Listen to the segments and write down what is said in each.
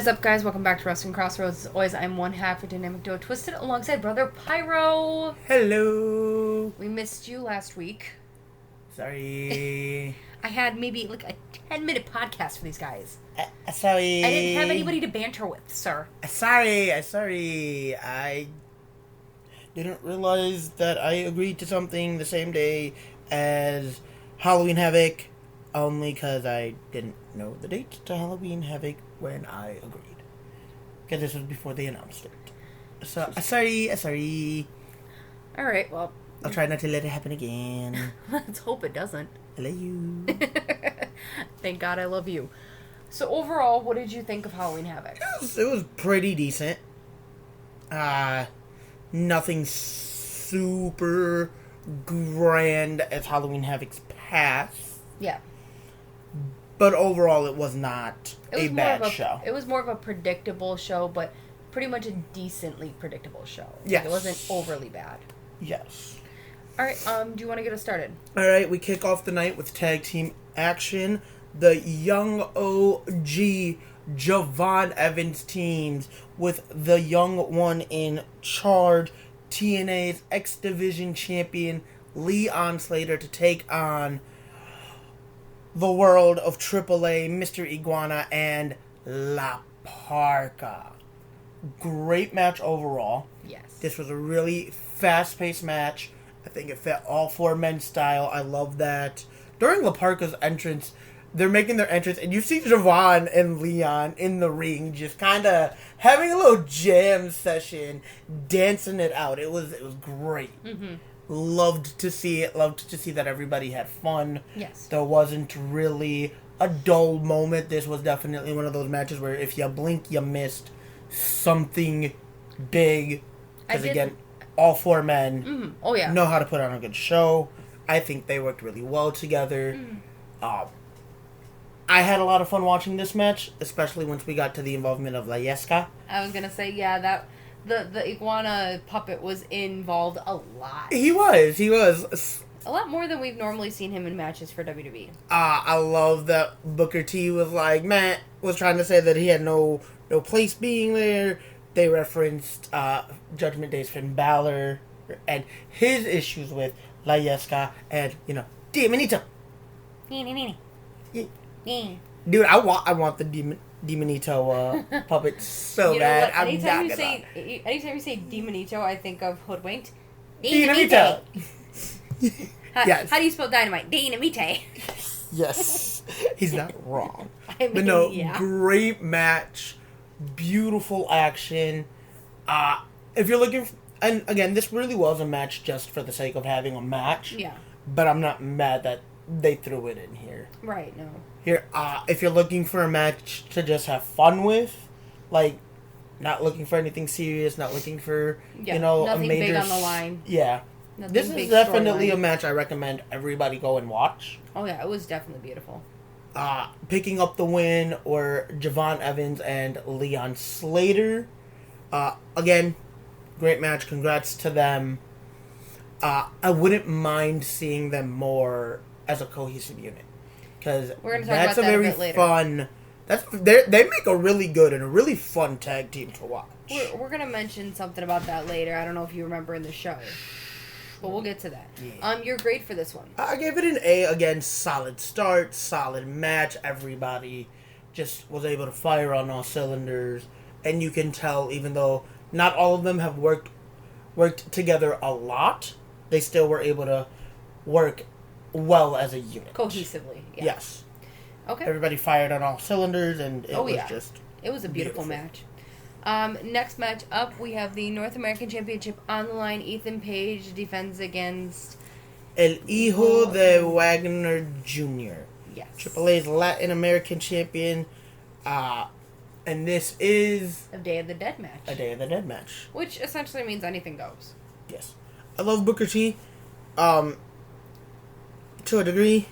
What is up, guys? Welcome back to Wrestling Crossroads. As always, I'm one half of Dynamic Duo Twisted alongside Brother Pyro. Hello. We missed you last week. Sorry. I had maybe like a 10-minute podcast for these guys. Sorry. I didn't have anybody to banter with, sir. Sorry. I didn't realize that I agreed to something the same day as Halloween Havoc, only because I didn't know the date to Halloween Havoc when I agreed. Because this was before they announced it. So, sorry. Alright, well. I'll try not to let it happen again. Let's hope it doesn't. I love you. Thank God I love you. So overall, what did you think of Halloween Havoc? It was pretty decent. Nothing super grand as Halloween Havoc's past. Yeah. But overall, it was not a bad show. It was more of a predictable show, but pretty much a decently predictable show. Yes. Like, it wasn't overly bad. Yes. Alright, do you want to get us started? Alright, we kick off the night with tag team action. The young OG Javon Evans teams with the young one in charge, TNA's X Division champion, Leon Slater, to take on the world of AAA, Mr. Iguana and La Parka. Great match overall. Yes. This was a really fast-paced match. I think it fit all four men's style. I love that. During La Parka's entrance, they're making their entrance, and you see Javon and Leon in the ring just kind of having a little jam session, dancing it out. It was great. Mm-hmm. Loved to see it. Loved to see that everybody had fun. Yes. There wasn't really a dull moment. This was definitely one of those matches where if you blink, you missed something big. Because again, all four men know how to put on a good show. I think they worked really well together. I had a lot of fun watching this match, especially once we got to the involvement of La Yesca. I was gonna say, yeah, that the iguana puppet was involved a lot. He was. A lot more than we've normally seen him in matches for WWE. I love that Booker T was like, Matt was trying to say that he had no place being there. They referenced Judgment Day's Finn Balor and his issues with La Yesca and, Demonito. Dude, I want the Demonito puppet so bad. Anytime you say Demonito, I think of Hoodwinked. Dynamite. Yes. How do you spell dynamite? Dynamite. Yes. He's not wrong. I mean, but no, yeah. Great match. Beautiful action. If you're looking and again, this really was a match just for the sake of having a match. Yeah. But I'm not mad that they threw it in here. Right, no. Here, if you're looking for a match to just have fun with, like, not looking for anything serious, not looking for, nothing a major... big on the line. Yeah. Nothing This big is definitely storyline. a match I recommend everybody go and watch. Oh, yeah, it was definitely beautiful. Picking up the win were Javon Evans and Leon Slater. Again, great match. Congrats to them. I wouldn't mind seeing them more as a cohesive unit. Because that's a very fun... They make a really good and a really fun tag team to watch. We're going to mention something about that later. I don't know if you remember in the show. But we'll get to that. Yeah. You're great for this one. I gave it an A. Again, solid start, solid match. Everybody just was able to fire on all cylinders. And you can tell, even though not all of them have worked together a lot, they still were able to work well as a unit. Cohesively, yeah. Yes. Okay. Everybody fired on all cylinders, and it was a beautiful match. Next match up, we have the North American Championship on the line. Ethan Page defends against El Hijo De Wagner Jr. Yes. AAA's Latin American champion. And this is... a Day of the Dead match. A Day of the Dead match. Which essentially means anything goes. Yes. I love Booker T. To a degree.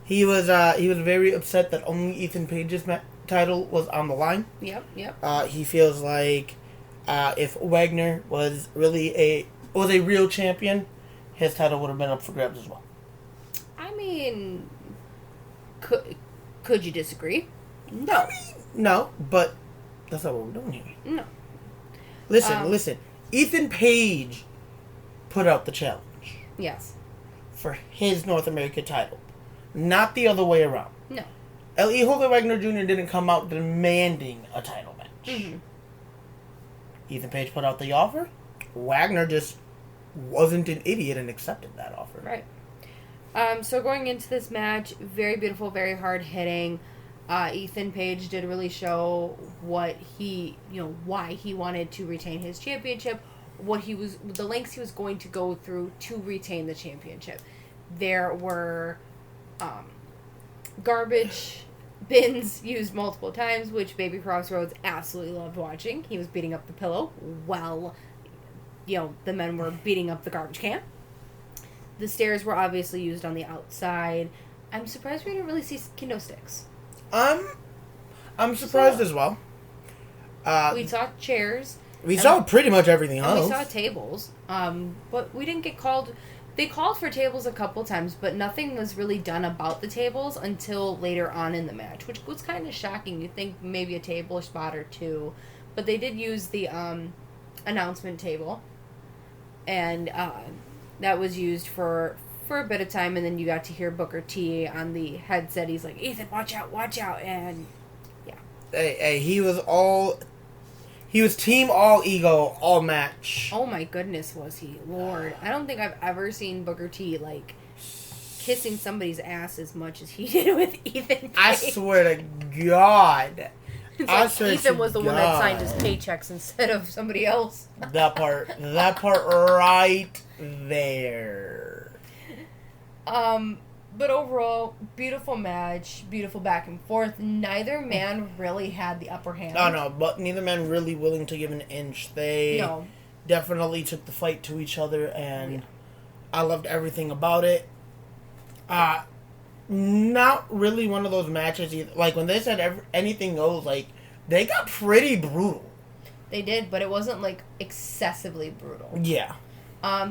He was very upset that only Ethan Page's title was on the line. Yep. He feels like if Wagner was a real champion, his title would have been up for grabs as well. I mean, could you disagree? No. I mean, no, but That's not what we're doing here. No. Listen. Ethan Page put out the challenge. Yes. For his North American title. Not the other way around. No. El Hijo de Wagner Jr. didn't come out demanding a title match. Mm-hmm. Ethan Page put out the offer. Wagner just wasn't an idiot and accepted that offer. Right. So going into this match, very beautiful, very hard hitting. Ethan Page did really show what why he wanted to retain his championship, the lengths he was going to go through to retain the championship. There were garbage bins used multiple times, which Baby Crossroads absolutely loved watching. He was beating up the pillow while, the men were beating up the garbage can. The stairs were obviously used on the outside. I'm surprised we didn't really see kendo sticks. I'm surprised as well. We saw chairs. We saw pretty much everything else. We saw tables. But we didn't get called. They called for tables a couple times, but nothing was really done about the tables until later on in the match, which was kind of shocking. You'd think maybe a table spot or two. But they did use the announcement table. And that was used for a bit of time, and then you got to hear Booker T on the headset. He's like, Ethan, watch out, and yeah. Hey, he was team all ego all match. Oh my goodness, was he? Lord. I don't think I've ever seen Booker T, kissing somebody's ass as much as he did with Ethan Page. I swear to God. Ethan was the one that signed his paychecks instead of somebody else. That part right there. But overall, beautiful match, beautiful back and forth. Neither man really had the upper hand. No, but neither man really willing to give an inch. They definitely took the fight to each other, and I loved everything about it. Not really one of those matches either. When they said anything goes, they got pretty brutal. They did, but it wasn't, excessively brutal. Yeah.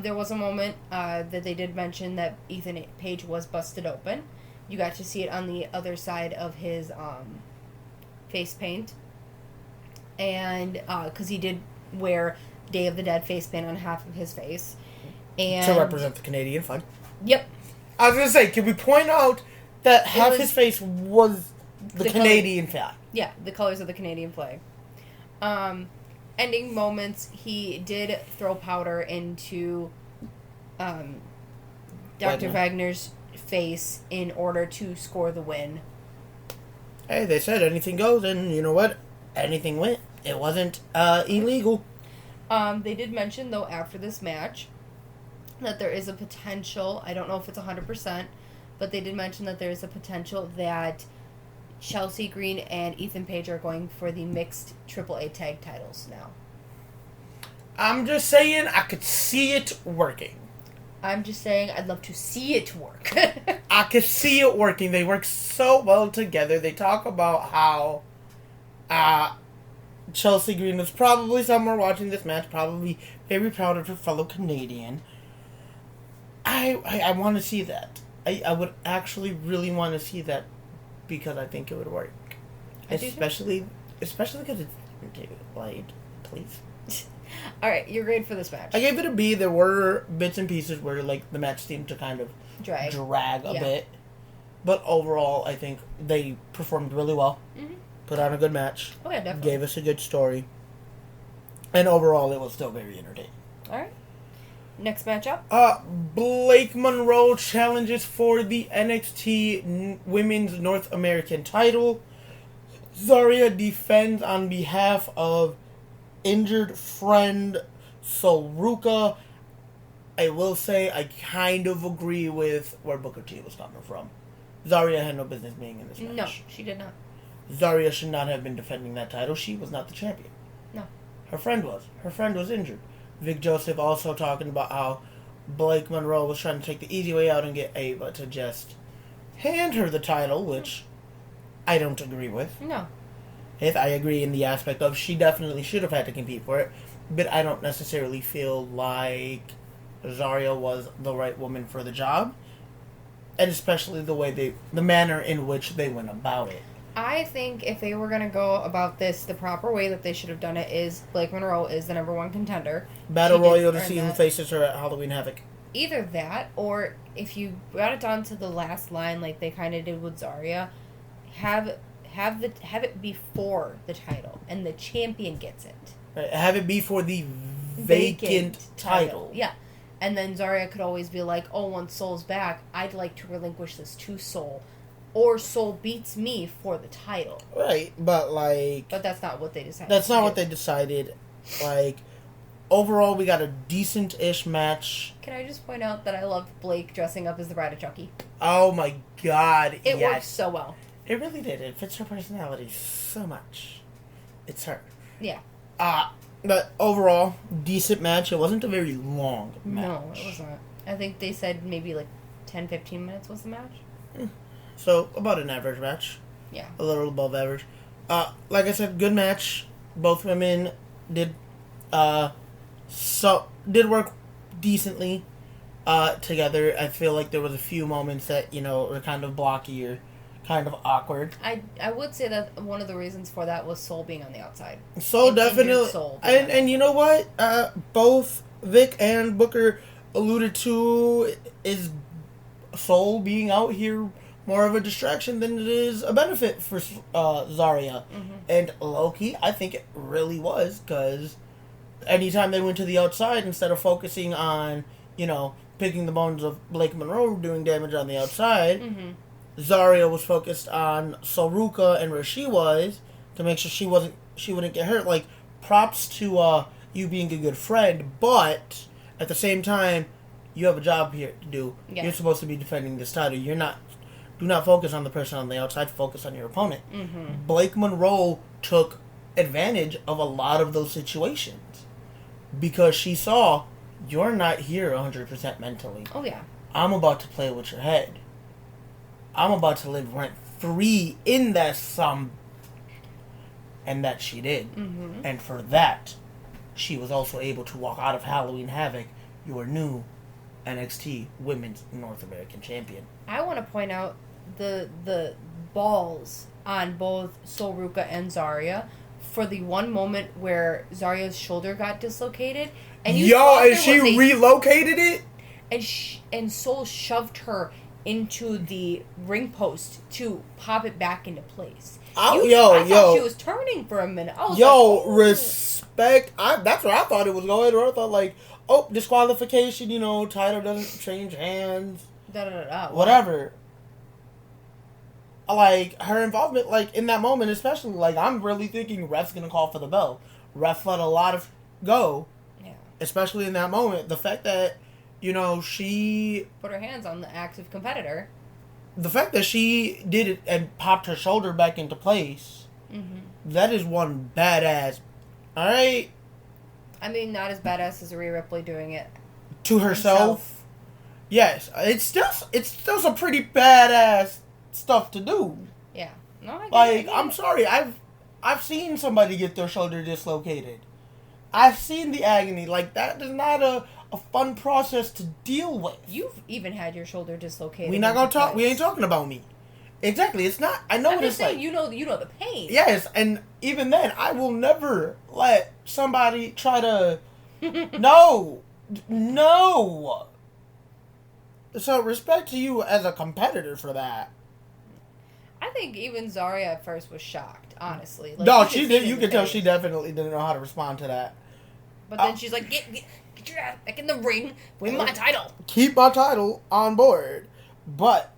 There was a moment that they did mention that Ethan Page was busted open. You got to see it on the other side of his face paint. And because he did wear Day of the Dead face paint on half of his face. And to represent the Canadian flag. Yep. I was going to say, can we point out that half his face was the Canadian flag? Yeah, the colors of the Canadian flag. Ending moments, he did throw powder into Dr. Wagner's face in order to score the win. Hey, they said anything goes, and you know what? Anything went. It wasn't illegal. They did mention, though, after this match, that there is a potential, I don't know if it's 100%, but they did mention that there is a potential that Chelsea Green and Ethan Page are going for the mixed AAA tag titles now. I'm just saying I could see it working. I'm just saying I'd love to see it work. I could see it working. They work so well together. They talk about how Chelsea Green was probably somewhere watching this match, probably very proud of her fellow Canadian. I want to see that. I would actually really want to see that because I think it would work. Especially because it's Blade, please. Alright, you're great for this match. I gave it a B. There were bits and pieces where the match seemed to kind of drag a bit. But overall, I think they performed really well. Mm-hmm. Put on a good match. Oh, yeah, definitely. Gave us a good story. And overall, it was still very entertaining. Alright. Next matchup. Blake Monroe challenges for the NXT Women's North American title. Zaria defends on behalf of injured friend Sol Ruca. I will say I kind of agree with where Booker T was coming from. Zaria had no business being in this match. No, she did not. Zaria should not have been defending that title. She was not the champion. No. Her friend was. Her friend was injured. Vic Joseph also talking about how Blake Monroe was trying to take the easy way out and get Ava to just hand her the title, which I don't agree with. No. I agree in the aspect of she definitely should have had to compete for it, but I don't necessarily feel like Zaria was the right woman for the job, and especially the manner in which they went about it. I think if they were going to go about this the proper way that they should have done it is Blake Monroe is the number 1 contender. Battle Royal to see who faces her at Halloween Havoc. Either that, or if you got it down to the last line like they kind of did with Zaria, have it before the title, and the champion gets it. Right, have it be for the vacant title. Yeah. And then Zaria could always be like, oh, once Sol's back, I'd like to relinquish this to Sol. Or Sol beats me for the title. Right, but like... But that's not what they decided. That's not what they decided. Like, overall, we got a decent-ish match. Can I just point out that I loved Blake dressing up as the Bride of Chucky? Oh my god, It worked so well. It really did. It fits her personality so much. It's her. Yeah. But overall, decent match. It wasn't a very long match. No, it wasn't. I think they said maybe like 10, 15 minutes was the match. So, about an average match. Yeah. A little above average. Like I said, good match. Both women did work decently together. I feel like there was a few moments that, were kind of blocky or kind of awkward. I would say that one of the reasons for that was Sol being on the outside. Sol definitely. And you know what? Both Vic and Booker alluded to is Sol being out here more of a distraction than it is a benefit for Zaria. Mm-hmm. And low-key, I think it really was, because anytime they went to the outside, instead of focusing on, picking the bones of Blake Monroe doing damage on the outside, mm-hmm. Zaria was focused on Sol Ruca and where she was to make sure she wouldn't get hurt. Like, props to you being a good friend, but at the same time, you have a job here to do. Yeah. You're supposed to be defending this title. Do not focus on the person on the outside. Focus on your opponent. Mm-hmm. Blake Monroe took advantage of a lot of those situations because she saw you're not here 100% mentally. Oh yeah. I'm about to play with your head. I'm about to live rent-free in that sum. And that she did. Mm-hmm. And for that, she was also able to walk out of Halloween Havoc, your new NXT Women's North American Champion. I want to point out the balls on both Sol Ruca and Zaria for the one moment where Zaria's shoulder got dislocated. And and she relocated it? And Sol shoved her into the ring post to pop it back into place. I thought she was turning for a minute. I was respect. That's where I thought it was going. Or I thought disqualification. Title doesn't change hands. Whatever. Her involvement, in that moment, especially, I'm really thinking ref's gonna call for the bell. Ref let a lot of go. Yeah. Especially in that moment, the fact that she put her hands on the active competitor. The fact that she did it and popped her shoulder back into place, mm-hmm. That is one badass. All right? I mean, not as badass as Rhea Ripley doing it to herself. Yes. It's still some pretty badass stuff to do. Yeah. No, I'm sorry. I've seen somebody get their shoulder dislocated. I've seen the agony. That is not a fun process to deal with. You've even had your shoulder dislocated. We're not gonna talk. We ain't talking about me. Exactly. It's not. I know what it's like. You know the pain. Yes, and even then, I will never let somebody try to. No. So respect to you as a competitor for that. I think even Zaria at first was shocked. Honestly. No, she did. You could tell she definitely didn't know how to respond to that. But then she's like, get your ass back in the ring, win my title. Keep my title on board. But,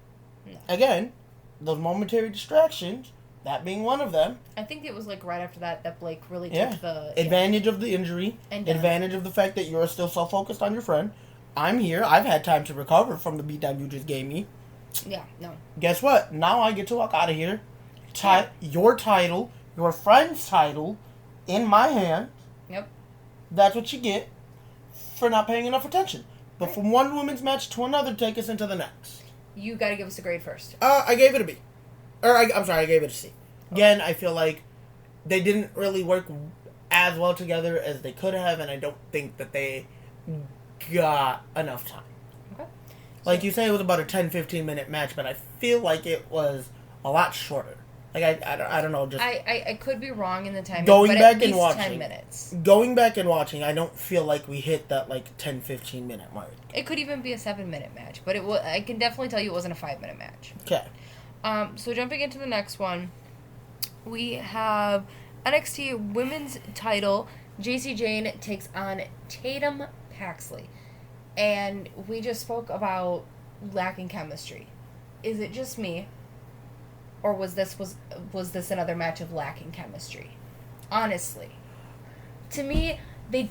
again, those momentary distractions, that being one of them. I think it was right after that Blake really took the... Advantage of the injury. And advantage of the fact that you're still so focused on your friend. I'm here. I've had time to recover from the beatdown you just gave me. Yeah, no. Guess what? Now I get to walk out of here. Your title, your friend's title, in my hand. Yep. That's what you get for not paying enough attention. But from one women's match to another, take us into the next. You got to give us a grade first. I gave it a B. I'm sorry, I gave it a C. Again, I feel like they didn't really work as well together as they could have, and I don't think that they got enough time. Okay. Like you say, it was about a 10-15 minute match, but I feel like it was a lot shorter. Like, I don't know. Just I could be wrong in the timing, going but back at least and watching, 10 minutes. Going back and watching, I don't feel like we hit that, like, 10-15 minute mark. It could even be a 7-minute match, but I can definitely tell you it wasn't a 5-minute match. Okay. So jumping into the next one, we have NXT Women's Title. Jacy Jayne takes on Tatum Paxley. And we just spoke about lacking chemistry. Is it just me? Or was this another match of lacking chemistry? Honestly. To me, they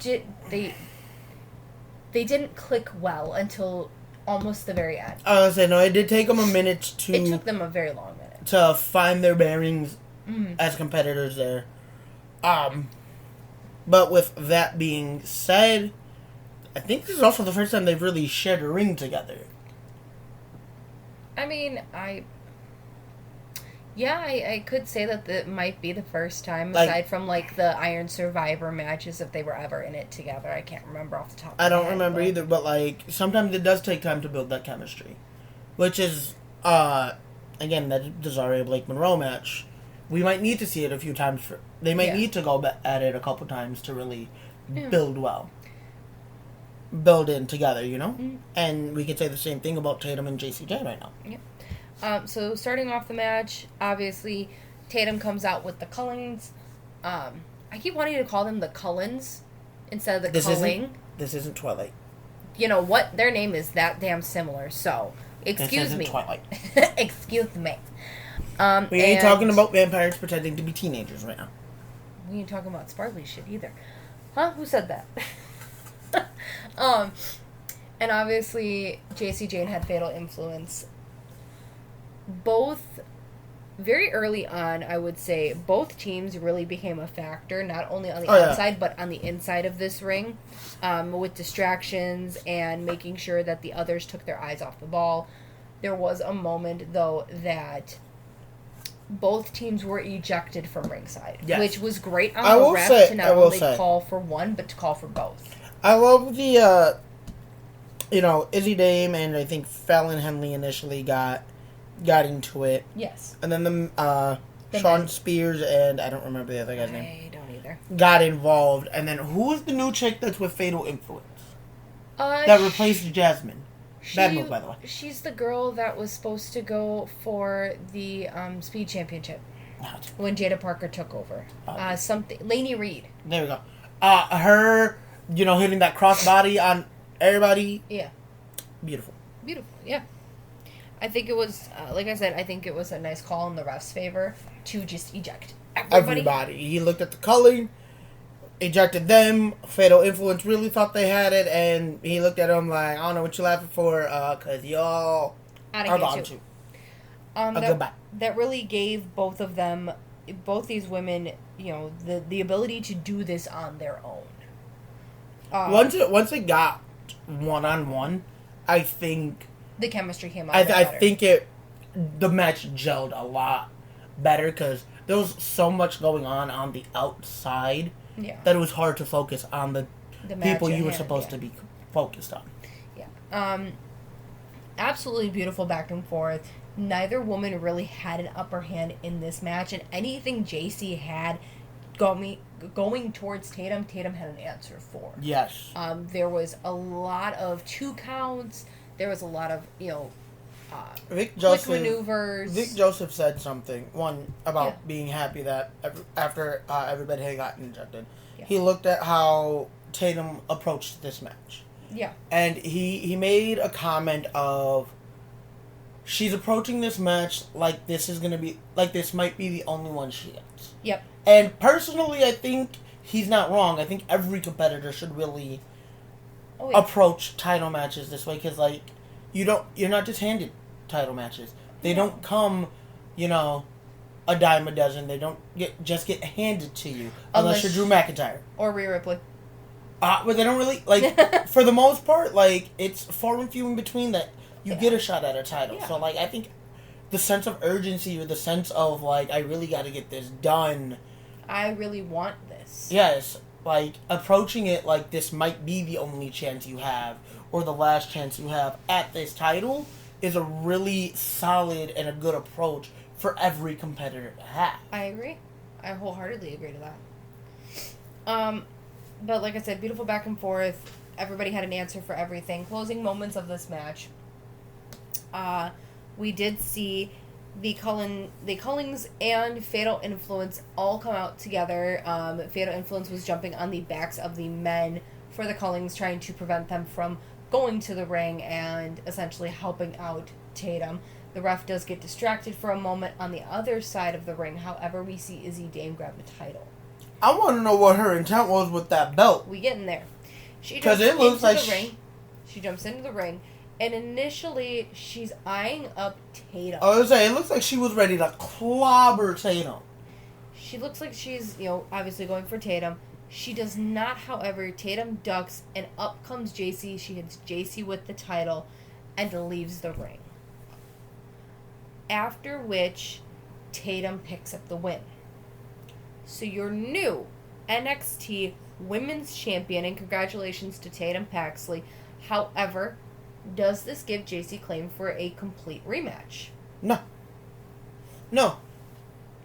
didn't click well until almost the very end. I was going to say, no, it did take them a minute to... It took them a very long minute. To find their bearings as competitors there. But with that being said, I think this is also the first time they've really shared a ring together. I mean, I could say that that might be the first time, aside from, like, the Iron Survivor matches, if they were ever in it together. I can't remember off the top of my head. I don't remember either, but, like, sometimes it does take time to build that chemistry. Which is, again, the Zaria Blake Monroe match. We might need to see it a few times. They might need to go at it a couple times to really build well. Build in together, you know? Mm-hmm. And we could say the same thing about Tatum and Jacy Jayne right now. Yeah. So starting off the match, obviously, Tatum comes out with the Cullings. I keep wanting to call them the Cullens instead of the Culling. This isn't Twilight. You know what? Their name is that damn similar, so excuse me. Twilight. Excuse me. We ain't talking about vampires pretending to be teenagers right now. We ain't talking about sparkly shit either. Huh? Who said that? And obviously, Jacy Jayne had Fatal Influence. Both, very early on, I would say, both teams really became a factor, not only on the outside, but on the inside of this ring, with distractions and making sure that the others took their eyes off the ball. There was a moment, though, that both teams were ejected from ringside, which was great on the ref to not only call for one, but to call for both. I love the, Izzie Dame and I think Fallon Henley initially got into it. Yes. And then the Sean Spears and I don't remember the other guy's name. I don't either. Got involved. And then who is the new chick that's with Fatal Influence? That replaced Jasmine. Bad move, by the way. She's the girl that was supposed to go for the Speed Championship when Jada Parker took over. Lainey Reed. There we go. Her, hitting that crossbody on everybody. Yeah. Beautiful. Yeah. I think it was, like I said, it was a nice call in the ref's favor to just eject everybody. He looked at the culling, ejected them. Fatal Influence really thought they had it, and he looked at them like, I don't know what you're laughing for, because y'all are gone too. Goodbye. That really gave both of them, both these women, the ability to do this on their own. Once it got one-on-one, I think the chemistry came out. I think the match gelled a lot better because there was so much going on the outside that it was hard to focus on the people you were supposed to be focused on. Yeah. Absolutely beautiful back and forth. Neither woman really had an upper hand in this match, and anything Jacy had going towards Tatum had an answer for. Yes. There was a lot of 2 counts. There was a lot of, quick maneuvers. Vic Joseph said something, about being happy that after everybody had gotten injected, he looked at how Tatum approached this match. Yeah. And he made a comment of, she's approaching this match like this might be the only one she gets. Yep. And personally, I think he's not wrong. I think every competitor should really approach title matches this way, because you're not just handed title matches. They don't come, a dime a dozen. They don't get handed to you unless you're Drew McIntyre or Rhea Ripley. But they don't really for the most part. It's far and few in between that you get a shot at a title. Yeah. So I think the sense of urgency or the sense of I really got to get this done. I really want this. Yes, approaching it like this might be the only chance you have or the last chance you have at this title is a really solid and a good approach for every competitor to have. I agree. I wholeheartedly agree to that. But like I said, beautiful back and forth. Everybody had an answer for everything. Closing moments of this match. We did see the Cullings and Fatal Influence all come out together. Fatal Influence was jumping on the backs of the men for the Cullings, trying to prevent them from going to the ring and essentially helping out Tatum. The ref does get distracted for a moment on the other side of the ring. However, we see Izzie Dame grab the title. I want to know what her intent was with that belt. We get in there. She jumps into the ring. She jumps into the ring. And initially, she's eyeing up Tatum. I was going to say, it looks like she was ready to clobber Tatum. She looks like she's, obviously going for Tatum. She does not, however. Tatum ducks, and up comes Jacy. She hits Jacy with the title and leaves the ring. After which, Tatum picks up the win. So your new NXT Women's Champion, and congratulations to Tatum Paxley. However, does this give Jacy claim for a complete rematch? No.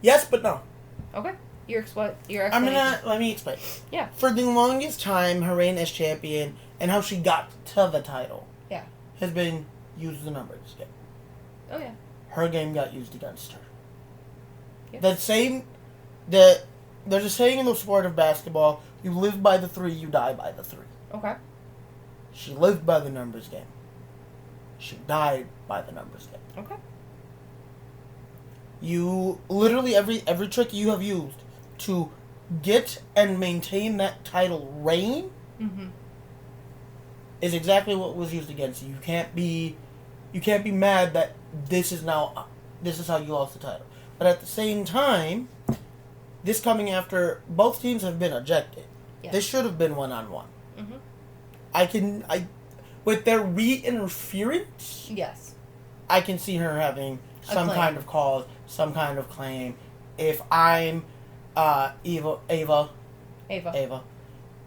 Yes, but no. Okay. Your explanation. Let me explain. Yeah. For the longest time, her reign as champion and how she got to the title. Yeah. Has been use the numbers game. Oh yeah. Her game got used against her. Yep. There's a saying in the sport of basketball: you live by the 3, you die by the 3. Okay. She lived by the numbers game. She died by the numbers game. Okay. You literally every trick you have used to get and maintain that title reign is exactly what was used against you. You can't be mad that this is how you lost the title. But at the same time, this coming after both teams have been ejected. Yes. This should have been 1-on-1. With their re-interference, yes, I can see her having some kind of cause, some kind of claim. If I'm Ava,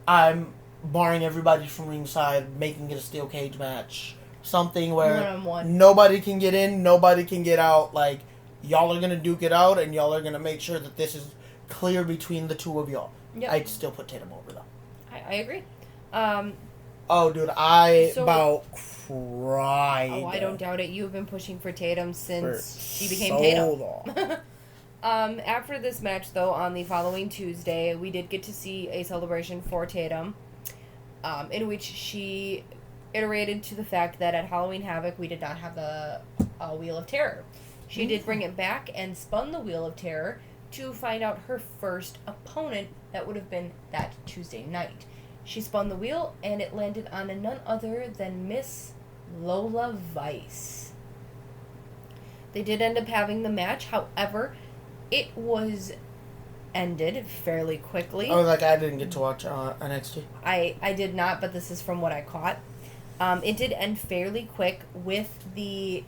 I'm barring everybody from ringside, making it a steel cage match. Something where 1-on-1. Nobody can get in, nobody can get out. Like, y'all are going to duke it out, and y'all are going to make sure that this is clear between the two of y'all. Yep. I'd still put Tatum over, though. I agree. Oh, dude, I about cried. Oh, I don't doubt it. You've been pushing for Tatum since she became Tatum. Long. After this match, though, on the following Tuesday, we did get to see a celebration for Tatum, in which she iterated to the fact that at Halloween Havoc, we did not have the Wheel of Terror. She did bring it back and spun the Wheel of Terror to find out her first opponent that would have been that Tuesday night. She spun the wheel, and it landed on none other than Miss Lola Vice. They did end up having the match. However, it was ended fairly quickly. Oh, like I didn't get to watch NXT? I did not, but this is from what I caught. It did end fairly quick with the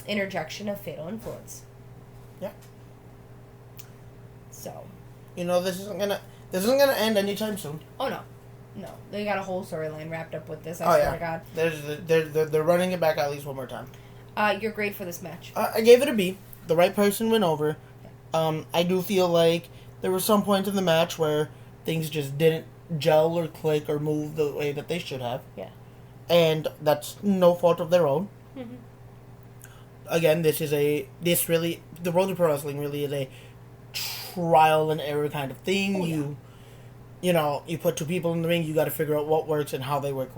interjection of Fatal Influence. Yeah. So. This isn't gonna end anytime soon. Oh no, they got a whole storyline wrapped up with this. I swear to God. They're running it back at least one more time. Your grade for this match? I gave it a B. The right person went over. Yeah. I do feel like there were some points in the match where things just didn't gel or click or move the way that they should have. Yeah. And that's no fault of their own. Mm-hmm. Again, the World of Pro Wrestling really is a trial and error kind of thing. Oh, yeah. You put two people in the ring, you got to figure out what works and how they work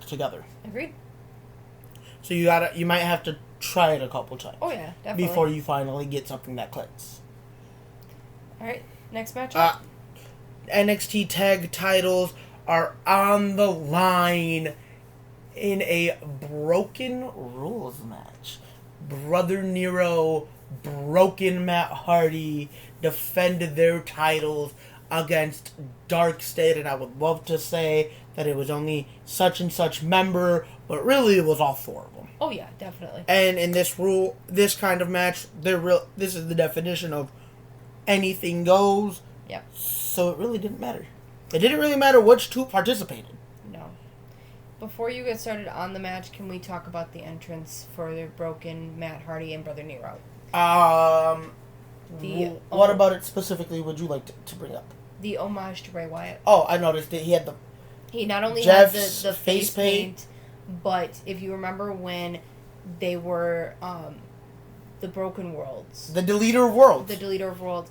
together. Agreed. So you might have to try it a couple times. Oh yeah, definitely. Before you finally get something that clicks. All right, next match. NXT tag titles are on the line in a broken rules match. Brother Nero, Broken Matt Hardy defended their titles against Darkstate, and I would love to say that it was only such and such member, but really it was all four of them. Oh yeah, definitely. And in this kind of match, this is the definition of anything goes. Yep. So it really didn't matter. It didn't really matter which two participated. No. Before you get started on the match, can we talk about the entrance for the Broken, Matt Hardy, and Brother Nero? What about it specifically would you like to bring up? The homage to Bray Wyatt. Oh, I noticed that he had the... He not only Jeff's had the face paint, but if you remember when they were the Broken Worlds. The Deleter of Worlds. The Deleter of Worlds.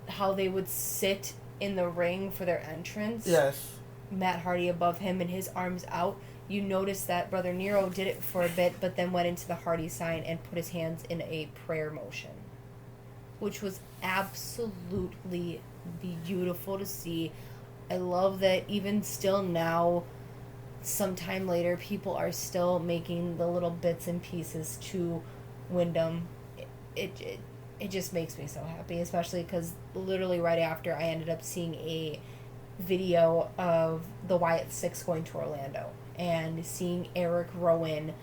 How they would sit in the ring for their entrance. Yes. Matt Hardy above him and his arms out. You notice that Brother Nero did it for a bit, but then went into the Hardy sign and put his hands in a prayer motion. Which was absolutely beautiful to see. I love that even still now, sometime later, people are still making the little bits and pieces to Wyndham. It just makes me so happy, especially because literally right after I ended up seeing a video of the Wyatt Six going to Orlando and seeing Eric Rowan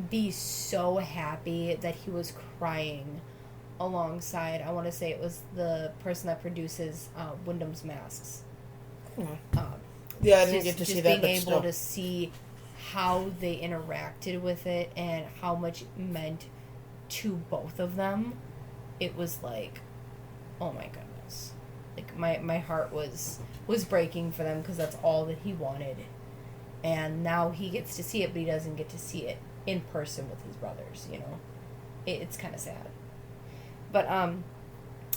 be so happy that he was crying alongside, I want to say it was the person that produces Wyndham's masks. Yeah, I didn't get to see that. Just being able to see how they interacted with it and how much it meant to both of them, it was like, oh my goodness. Like, my heart was breaking for them because that's all that he wanted. And now he gets to see it, but he doesn't get to see it in person with his brothers, you know? It's kind of sad. But,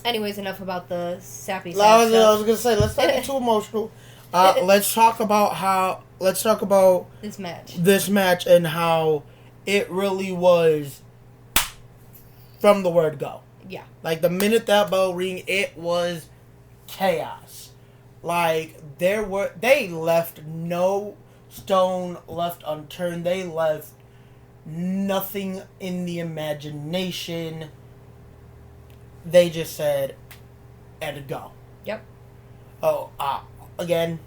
anyways, enough about the sappy stuff. I was going to say, let's not get too emotional. Let's talk about this match and how it really was from the word go. Yeah. Like, the minute that bell rang, it was chaos. Like, they left no stone left unturned. They left nothing in the imagination. They just said, and go. Yep. Oh, again,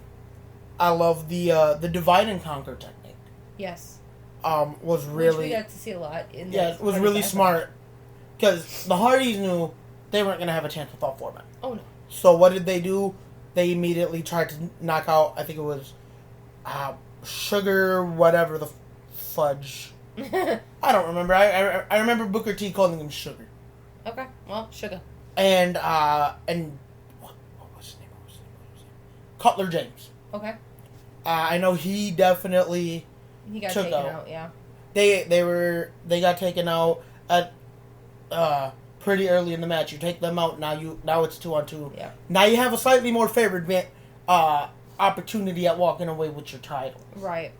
I love the divide and conquer technique. Yes. Was really... Which we got to see a lot. It was really smart. Because the Hardys knew they weren't going to have a chance with all four men. Oh, no. So what did they do? They immediately tried to knock out, I think it was, Sugar, whatever the fudge. I don't remember. I remember Booker T calling him Sugar. Okay, well, Sugar. And what was his name? Cutler James. Okay. I know he definitely got taken out, yeah. They got taken out at pretty early in the match. You take them out, now it's 2-on-2. Yeah. Now you have a slightly more favored opportunity at walking away with your title. Right.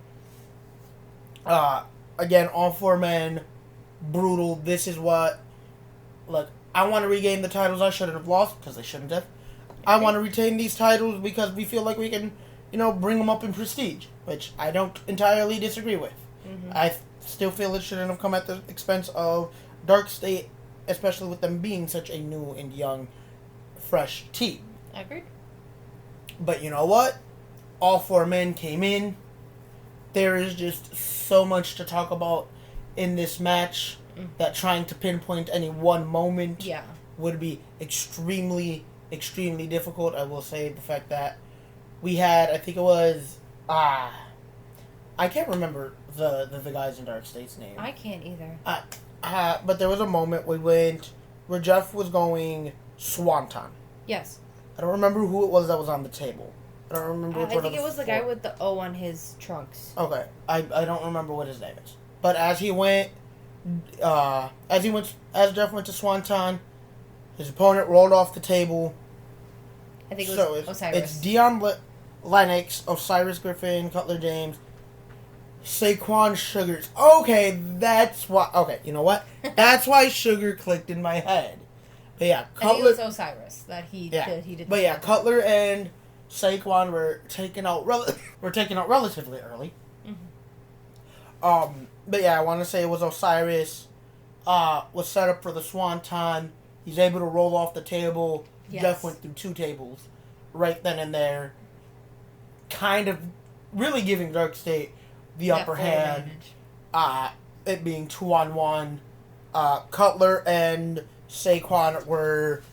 Again, all four men, brutal. This is what... Look, I want to regain the titles I shouldn't have lost, because they shouldn't have. I want to retain these titles because we feel like we can, bring them up in prestige, which I don't entirely disagree with. Mm-hmm. I still feel it shouldn't have come at the expense of Darkstate, especially with them being such a new and young, fresh team. I agree. But you know what? All four men came in. There is just so much to talk about in this match that trying to pinpoint any one moment would be extremely, extremely difficult. I will say the fact that we had, I think it was, I can't remember the guys in Darkstate's name. I can't either. But there was a moment where Jeff was going Swanton. Yes. I don't remember who it was that was on the table. I don't remember which I think it was the guy with the O on his trunks. Okay. I don't remember what his name is. But as Jeff went to Swanton, his opponent rolled off the table. I think it was Osiris. It's Dion Lennox, Osiris Griffin, Cutler James, Saquon Sugars. Okay, that's why. Okay, you know what? That's why Sugar clicked in my head. But yeah, Cutler. I think it was Osiris that he did. But yeah, Cutler and Saquon were taken out relatively early. Mm-hmm. But yeah, I want to say it was Osiris. Was set up for the Swanton. He's able to roll off the table. Yes. Jeff went through 2 tables right then and there. Kind of really giving Darkstate the upper hand. It being 2-on-1. Cutler and Saquon were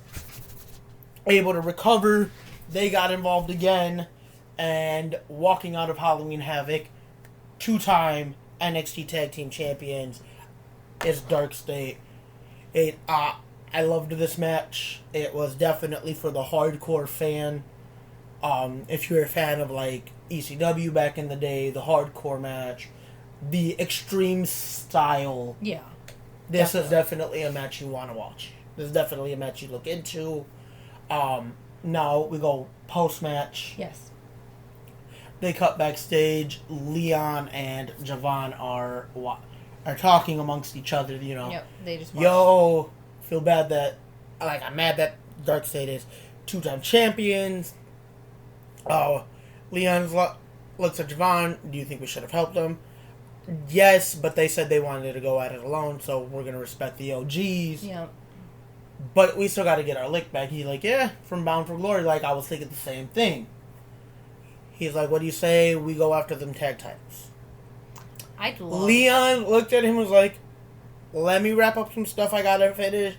able to recover. They got involved again. And walking out of Halloween Havoc, 2-time NXT Tag Team Champions is Darkstate. I loved this match. It was definitely for the hardcore fan. If you're a fan of like ECW back in the day, the hardcore match, the extreme style. Yeah. This is definitely a match you want to watch. This is definitely a match you look into. Now we go post-match. Yes. They cut backstage. Leon and Javon are talking amongst each other, you know. Yep, they just Yo, feel bad that... I'm mad that Darkstate is 2-time champions. Leon looks at Javon. Do you think we should have helped them? Yes, but they said they wanted to go at it alone, so we're going to respect the OGs. Yeah. But we still got to get our lick back. He's like, yeah, from Bound for Glory. Like, I was thinking the same thing. He's like, what do you say we go after them tag titles? Leon looked at him and was like, let me wrap up some stuff I got to finish.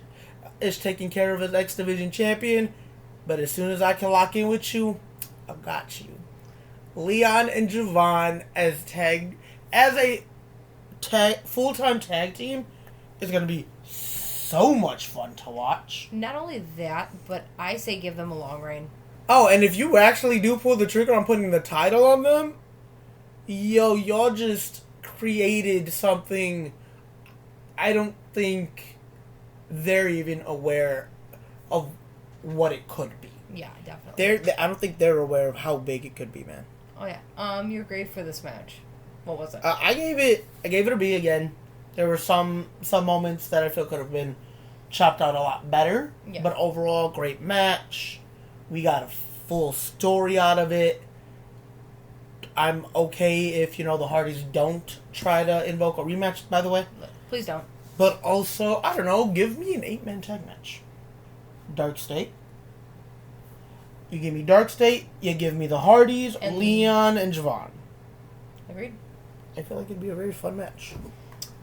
Is taking care of his X Division champion. But as soon as I can lock in with you, I got you. Leon and Javon as a full-time tag team is going to be so much fun to watch. Not only that, but I say give them a long reign. Oh, and if you actually do pull the trigger on putting the title on them, y'all just created something I don't think they're even aware of what it could be. Yeah, definitely. I don't think they're aware of how big it could be, man. Oh yeah. Your grade for this match. What was it? I gave it a B again. There were some moments that I feel could have been chopped out a lot better. Yeah. But overall, great match. We got a full story out of it. I'm okay if, the Hardys don't try to invoke a rematch, by the way. Please don't. But also, I don't know, give me an 8-man tag match. Darkstate. You give me Darkstate, you give me the Hardys, and Leon, and Javon. Agreed. I feel like it'd be a very fun match.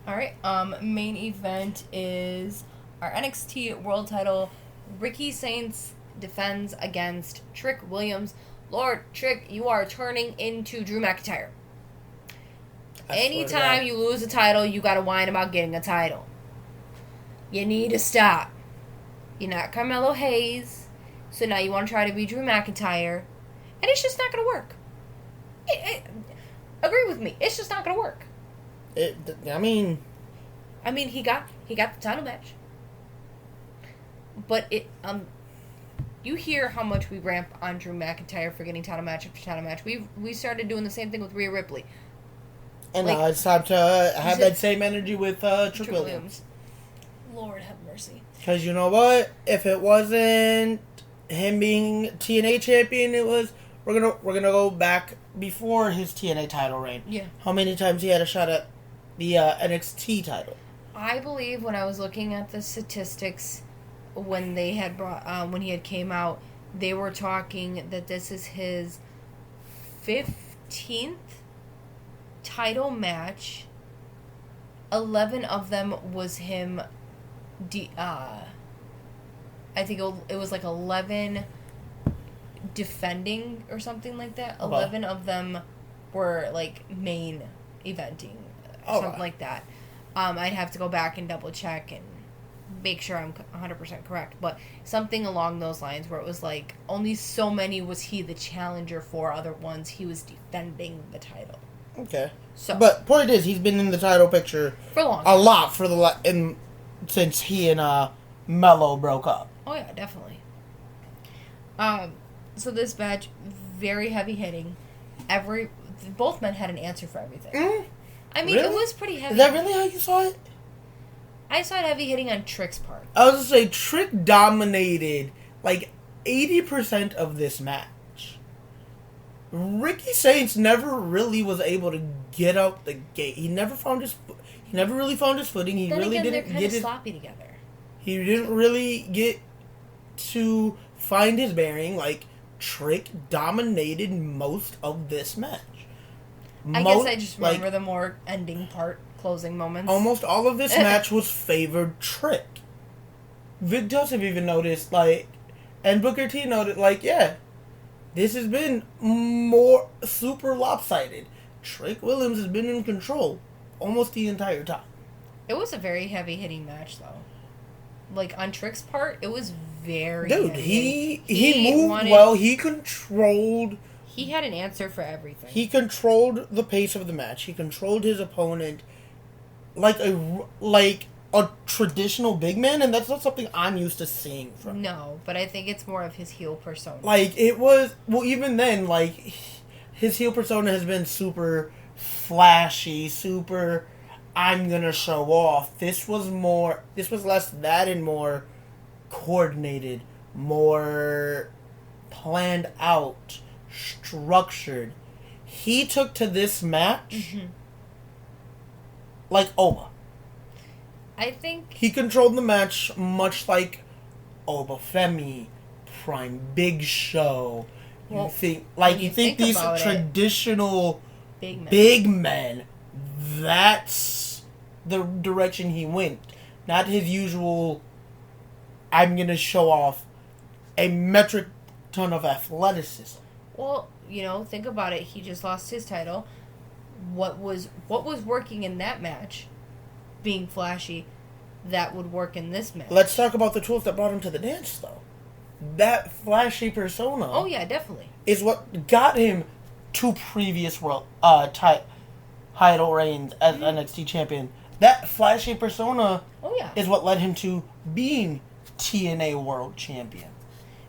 Alright, main event is our NXT World Title. Ricky Saints defends against Trick Williams. Lord, Trick, you are turning into Drew McIntyre. Anytime you lose a title, you gotta whine about getting a title. You need to stop. You're not Carmelo Hayes, so now you want to try to be Drew McIntyre, and it's just not gonna work. Agree with me. It's just not gonna work. I mean, he got the title match, but you hear how much we ramp on Drew McIntyre for getting title match after title match. We started doing the same thing with Rhea Ripley, and now it's time to have that same energy with Trick Williams. Lord have mercy. Because you know what? If it wasn't him being TNA champion, it was we're gonna go back before his TNA title reign. Yeah. How many times he had a shot at the NXT title? I believe when I was looking at the statistics when they had when he had came out, they were talking that this is his 15th title match. 11 of them was him. I think it was like 11 defending or something like that. 11 of them were like main eventing, something like that. I'd have to go back and double check and make sure I'm 100% correct, but something along those lines where it was like only so many was he the challenger for, other ones he was defending the title. Okay. So, but point is, he's been in the title picture for long. A lot since he and Mello broke up. Oh yeah, definitely. So this match, very heavy hitting. Both men had an answer for everything. I mean, really? It was pretty heavy. Is that really how you saw it? I saw it heavy hitting on Trick's part. I was gonna say Trick dominated like 80% of this match. Ricky Saints never really was able to get out the gate. He never really found his footing. He then really again, didn't they're get kind of sloppy together. He didn't really get to find his bearing. Like, Trick dominated most of this match. I guess I just remember the more ending part, closing moments. Almost all of this match was favored Trick. Vic Joseph even noticed, and Booker T noted, this has been more super lopsided. Trick Williams has been in control almost the entire time. It was a very heavy-hitting match, though. Like, on Trick's part, it was very Dude, heavy. he moved well. He controlled... He had an answer for everything. He controlled the pace of the match. He controlled his opponent like a traditional big man, and that's not something I'm used to seeing from him. No, but I think it's more of his heel persona. Like, it was... Well, even then, like, his heel persona has been super flashy, super... I'm gonna show off. This was less that and more coordinated, more planned out, structured. He took to this match like Oba. I think he controlled the match much like Oba Femi, Prime Big Show. Well, you think these traditional big men, that's the direction he went. Not his usual, I'm going to show off a metric ton of athleticism. Well, think about it. He just lost his title. What was working in that match, being flashy, that would work in this match. Let's talk about the tools that brought him to the dance, though. That flashy persona. Oh yeah, definitely. Is what got him 2 previous world title reigns as NXT champion. That flashy persona. Oh yeah. Is what led him to being TNA world champion.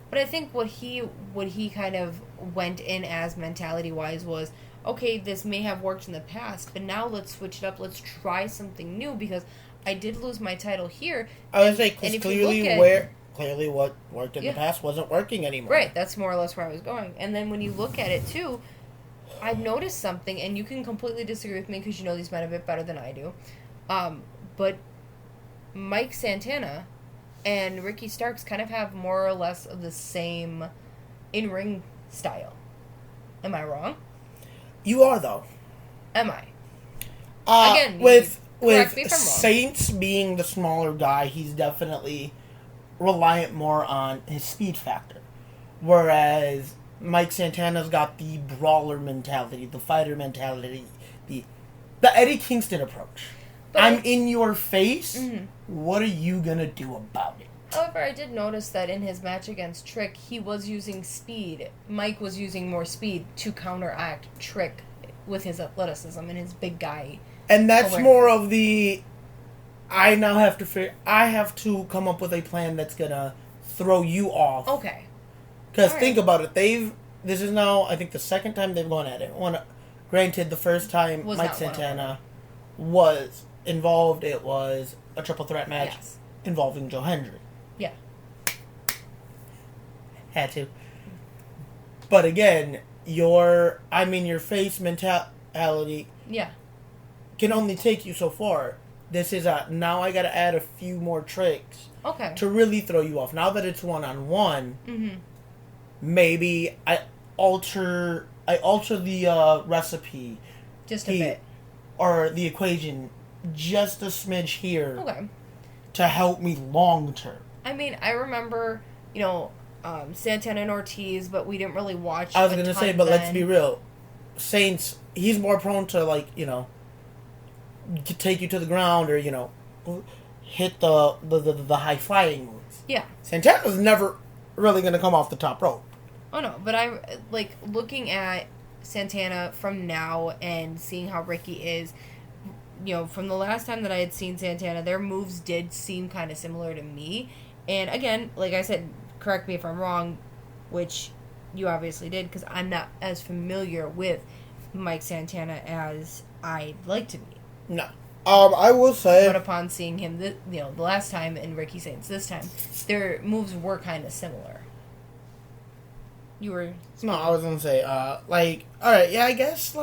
But I think what he kind of went in as mentality wise was, okay, this may have worked in the past, but now let's switch it up. Let's try something new because I did lose my title here. I would say because clearly what worked in the past wasn't working anymore. Right, that's more or less where I was going. And then when you look at it too, I've noticed something, and you can completely disagree with me because you know these men a bit better than I do. But Mike Santana and Ricky Starks kind of have more or less of the same in-ring style. Am I wrong? You are, though. Am I? Again, with Saints being the smaller guy, he's definitely reliant more on his speed factor. Whereas Mike Santana's got the brawler mentality, the fighter mentality, the Eddie Kingston approach. But I'm in your face. Mm-hmm. What are you going to do about it? However, I did notice that in his match against Trick, he was using speed. Mike was using more speed to counteract Trick with his athleticism and his big guy. And that's more of the, I have to come up with a plan that's going to throw you off. Okay. Because think about it. This is now, I think, the second time they've gone at it. Granted, the first time Mike Santana was involved, it was a triple threat match involving Joe Hendry. Yeah. Had to. But again, your face mentality can only take you so far. This is now I gotta add a few more tricks to really throw you off. Now that it's one-on-one, maybe I alter the recipe. Just a bit. Or the equation just a smidge here to help me long term. I mean, I remember, Santana and Ortiz, but we didn't really watch. I was going to say, but let's be real. Saints, he's more prone to, take you to the ground or, hit the high-flying moves. Yeah. Santana's never really going to come off the top rope. Oh, no, but I, looking at Santana from now and seeing how Ricky is, from the last time that I had seen Santana, their moves did seem kind of similar to me. And again, like I said, correct me if I'm wrong, which you obviously did, because I'm not as familiar with Mike Santana as I'd like to be. No. I will say... But upon seeing him, the last time, and Ricky Saints this time, their moves were kind of similar. You were... No, I was going to say, alright, yeah, I guess,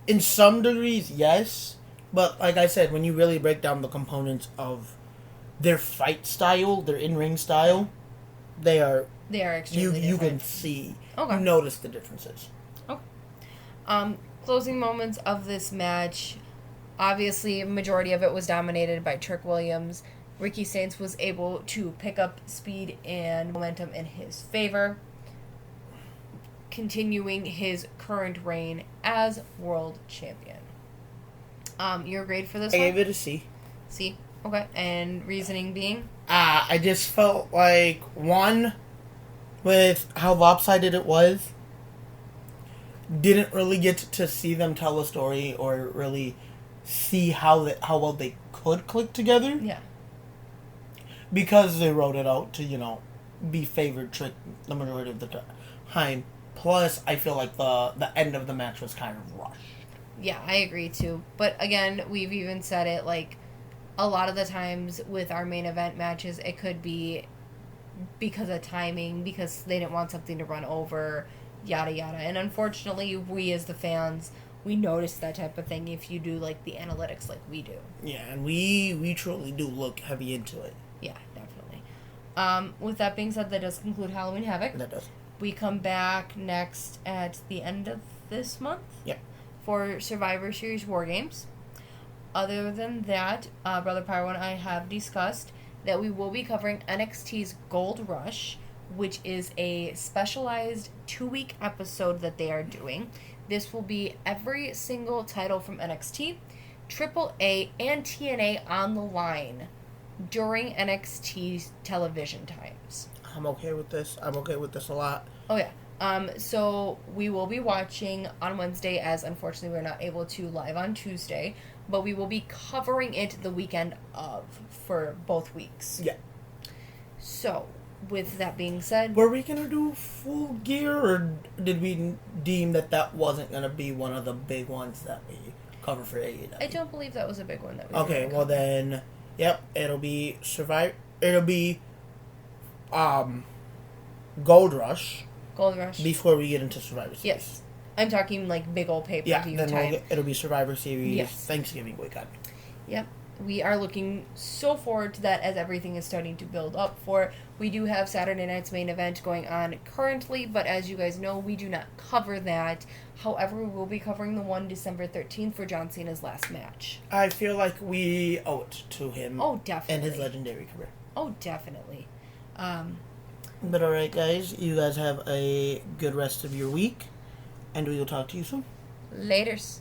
in some degrees, yes. But, like I said, when you really break down the components of their fight style, their in-ring style, they are extremely different. You can see, notice the differences. Okay. Closing moments of this match, obviously, a majority of it was dominated by Trick Williams. Ricky Saints was able to pick up speed and momentum in his favor. continuing his current reign as world champion. Your grade for this one? I gave it a C. C? Okay. And reasoning being? I just felt like, one, with how lopsided it was, didn't really get to see them tell a story or really see how well they could click together. Yeah. Because they wrote it out to, be favored trick the majority of the time. Plus, I feel like the end of the match was kind of rushed. Yeah, I agree too. But again, we've even said it, like, a lot of the times with our main event matches, it could be because of timing, because they didn't want something to run over, yada yada. And unfortunately, we as the fans, we notice that type of thing if you do, like, the analytics like we do. Yeah, and we truly do look heavy into it. Yeah, definitely. With that being said, that does conclude Halloween Havoc. That does. We come back next at the end of this month. Yeah. For Survivor Series War Games. Other than that, Brother Pyro and I have discussed that we will be covering NXT's Gold Rush, which is a specialized 2-week episode that they are doing. This will be every single title from NXT, AAA, and TNA on the line during NXT's television times. I'm okay with this. I'm okay with this a lot. Oh, yeah. So we will be watching on Wednesday, as unfortunately we're not able to live on Tuesday, but we will be covering it the weekend of for both weeks. Yeah. So, with that being said... Were we going to do Full Gear, or did we deem that wasn't going to be one of the big ones that we cover for AEW? I don't believe that was a big one that we Okay, well then, yep, it'll be Gold Rush. Gold Rush. Before we get into Survivor Series. Yes. I'm talking like big old pay-per-view then time. it'll be Survivor Series, Yes. Thanksgiving boycott. Yep. We are looking so forward to that as everything is starting to build up for. We do have Saturday night's main event going on currently, but as you guys know, we do not cover that. However, we will be covering the one December 13th for John Cena's last match. I feel like we owe it to him. Oh, definitely. And his legendary career. Oh, definitely. But alright, guys, you guys have a good rest of your week, and we will talk to you soon. Laters.